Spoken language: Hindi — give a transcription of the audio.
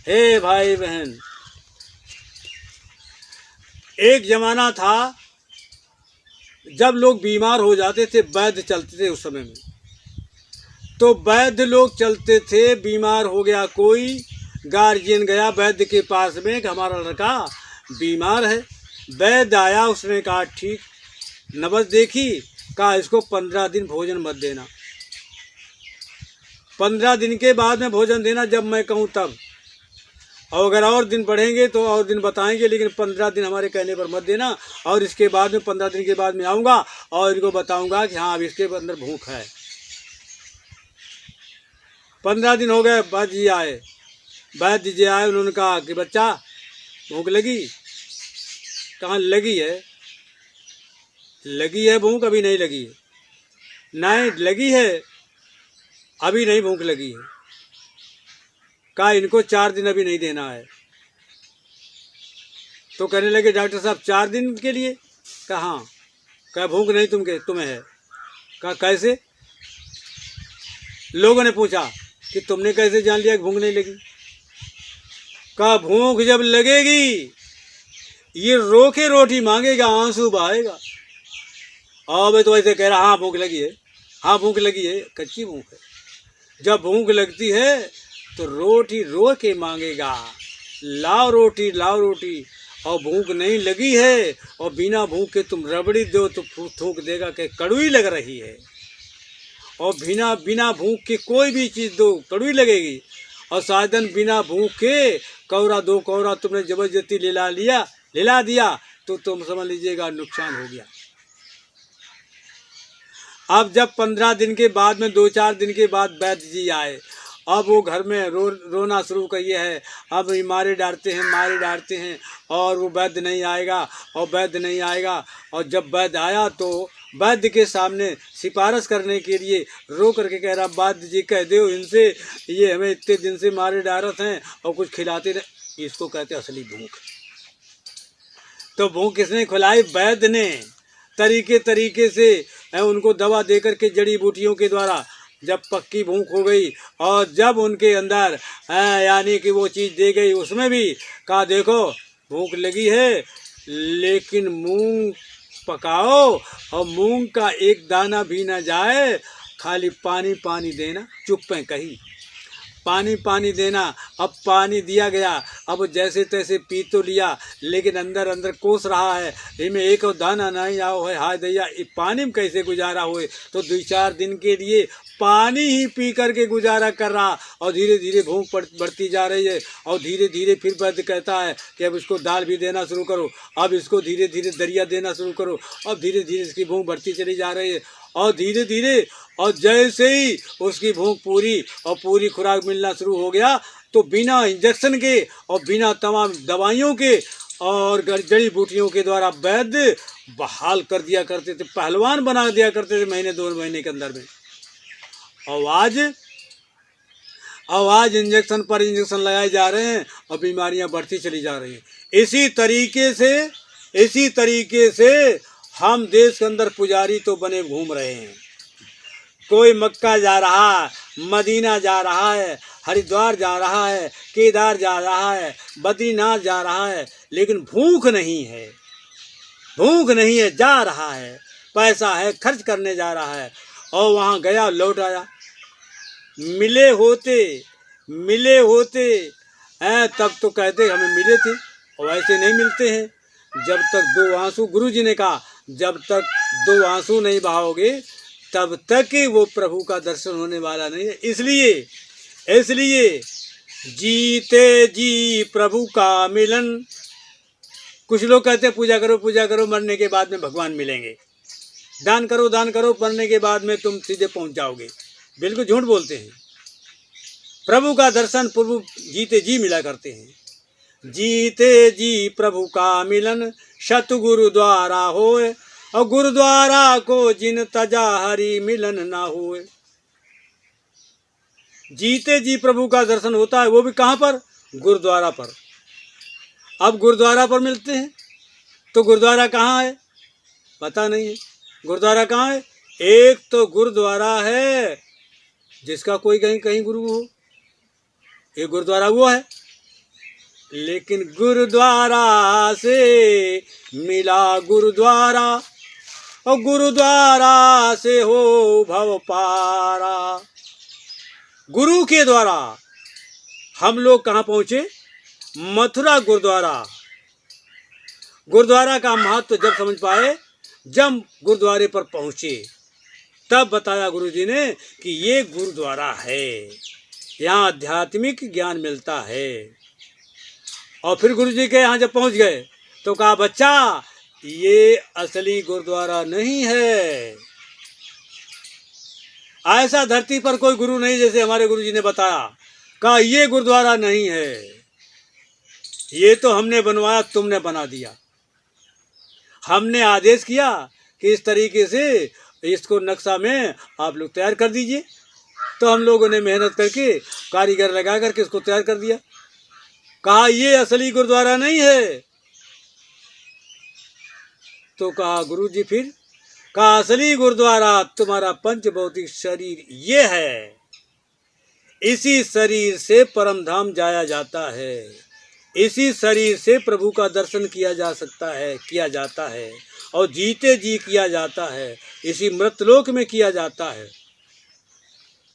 हे भाई बहन, एक जमाना था जब लोग बीमार हो जाते थे, वैद्य चलते थे उस समय में। तो वैद्य लोग चलते थे, बीमार हो गया कोई, गार्जियन गया वैद्य के पास में कि हमारा लड़का बीमार है। वैद्य आया, उसने कहा ठीक, नबज देखी, कहा इसको 15 दिन भोजन मत देना, 15 दिन के बाद में भोजन देना जब मैं कहूँ तब, और अगर और दिन बढ़ेंगे तो और दिन बताएंगे, लेकिन 15 दिन हमारे कहने पर मत देना। और इसके बाद में 15 दिन के बाद में आऊँगा और इनको बताऊँगा कि हाँ अब इसके अंदर भूख है। 15 दिन हो गए, वैद्य जी आए। वैद्य जी आए, उन्होंने कहा कि बच्चा भूख लगी? कहाँ लगी है? लगी है भूख, अभी नहीं लगी है। नहीं लगी है, अभी नहीं भूख लगी है। कहा इनको 4 दिन अभी नहीं देना है। तो कहने लगे डॉक्टर साहब 4 दिन के लिए? कहा हाँ। कहा भूख नहीं तुम्हें है? कहा कैसे? लोगों ने पूछा कि तुमने कैसे जान लिया कि भूख नहीं लगी? कहा भूख जब लगेगी ये रो के रोटी मांगेगा, आंसू बहाएगा। अब तो ऐसे कह रहा हाँ भूख लगी है, हाँ भूख लगी है, कच्ची भूख है। जब भूख लगती है तो रोटी रो के मांगेगा, लाओ रोटी लाओ रोटी। और भूख नहीं लगी है और बिना भूख के तुम रबड़ी दो तो थूक देगा कि कड़वी लग रही है। और बिना भूख के कोई भी चीज़ दो कड़वी लगेगी। और साधन बिना भूख के कौरा दो कौरा तुमने जबरदस्ती लिला दिया तो तुम समझ लीजिएगा नुकसान हो गया। अब जब 15 दिन के बाद में 2-4 दिन के बाद वैद्य जी आए, अब वो घर में रोना शुरू किए है। अब मारे डांटते हैं और वो वैद्य नहीं आएगा और वैद्य नहीं आएगा। और जब वैद्य आया तो वैद्य के सामने सिफारिश करने के लिए रो करके कह रहा वैद्य जी कह दो इनसे, ये हमें इतने दिन से मारे डारत हैं और कुछ खिलाते नहीं। इसको कहते असली भूख। तो भूख किसने खिलाई? वैद्य ने तरीके से उनको दवा दे करके जड़ी बूटियों के द्वारा जब पक्की भूख हो गई और जब उनके अंदर यानी कि वो चीज़ दे गई, उसमें भी कहा देखो भूख लगी है लेकिन मूंग पकाओ और मूंग का एक दाना भी ना जाए, खाली पानी देना। चुप्पे कही पानी देना। अब पानी दिया गया, अब जैसे तैसे पी तो लिया लेकिन अंदर कोस रहा है, इनमें एक और दाना नहीं आओ है। हाय दैया, पानी में कैसे गुजारा हुए? तो 2-4 दिन के लिए पानी ही पी करके गुजारा कर रहा और धीरे धीरे भूख बढ़ती जा रही है। और धीरे धीरे फिर वैद्य कहता है कि अब इसको दाल भी देना शुरू करो, अब इसको धीरे धीरे दरिया देना शुरू करो। अब धीरे धीरे इसकी भूख बढ़ती चली जा रही है और धीरे धीरे और जैसे ही उसकी भूख पूरी खुराक मिलना शुरू हो गया तो बिना इंजेक्शन के और बिना तमाम दवाइयों के और जड़ी बूटियों के द्वारा वैद्य बहाल कर दिया करते थे, पहलवान बना दिया करते थे महीने 2 महीने के अंदर में। आवाज इंजेक्शन पर इंजेक्शन लगाए जा रहे हैं और बीमारियां बढ़ती चली जा रही हैं। इसी तरीके से हम देश के अंदर पुजारी तो बने घूम रहे हैं। कोई मक्का जा रहा है, मदीना जा रहा है, हरिद्वार जा रहा है, केदार जा रहा है, बद्रीनाथ जा रहा है, लेकिन भूख नहीं है, जा रहा है, पैसा है खर्च करने जा रहा है और वहाँ गया लौट आया। मिले होते हैं तब तो कहते हमें मिले थे, और ऐसे नहीं मिलते हैं। जब तक 2 आंसू, गुरु जी ने कहा जब तक 2 आंसू नहीं बहाओगे तब तक वो प्रभु का दर्शन होने वाला नहीं है। इसलिए जीते जी प्रभु का मिलन। कुछ लोग कहते हैं पूजा करो मरने के बाद में भगवान मिलेंगे, दान करो मरने के बाद में तुम सीधे पहुंच जाओगे। बिल्कुल झूठ बोलते हैं। प्रभु का दर्शन प्रभु जीते जी मिला करते हैं। जीते जी प्रभु का मिलन सतगुरु द्वारा होए और गुरुद्वारा को जिन तजा हरि मिलन ना हुए। जीते जी प्रभु का दर्शन होता है, वो भी कहाँ पर? गुरुद्वारा पर। अब गुरुद्वारा पर मिलते हैं तो गुरुद्वारा कहाँ है? पता नहीं है। गुरुद्वारा कहाँ है? एक तो गुरुद्वारा है जिसका कोई कहीं गुरु हो, एक गुरुद्वारा वो है। लेकिन गुरुद्वारा से मिला गुरुद्वारा, और गुरुद्वारा से हो भव पारा। गुरु के द्वारा हम लोग कहाँ पहुँचे? मथुरा गुरुद्वारा। गुरुद्वारा का महत्व जब समझ पाए, जब गुरुद्वारे पर पहुँचे, तब बताया गुरुजी ने कि ये गुरुद्वारा है, यहाँ आध्यात्मिक ज्ञान मिलता है। और फिर गुरुजी के यहाँ जब पहुँच गए तो कहा, बच्चा ये असली गुरुद्वारा नहीं है। ऐसा धरती पर कोई गुरु नहीं जैसे हमारे गुरुजी ने बताया। कहा ये गुरुद्वारा नहीं है, ये तो हमने बनवाया, तुमने बना दिया। हमने आदेश किया कि इस तरीके से इसको नक्शा में आप लोग तैयार कर दीजिए, तो हम लोगों ने मेहनत करके कारीगर लगा करके इसको तैयार कर दिया। कहा ये असली गुरुद्वारा नहीं है। तो कहा गुरुजी फिर? कहा असली गुरुद्वारा तुम्हारा पंच भौतिक शरीर ये है, इसी शरीर से परम धाम जाया जाता है, इसी शरीर से प्रभु का दर्शन किया जा सकता है, किया जाता है, और जीते जी किया जाता है, इसी मृतलोक में किया जाता है।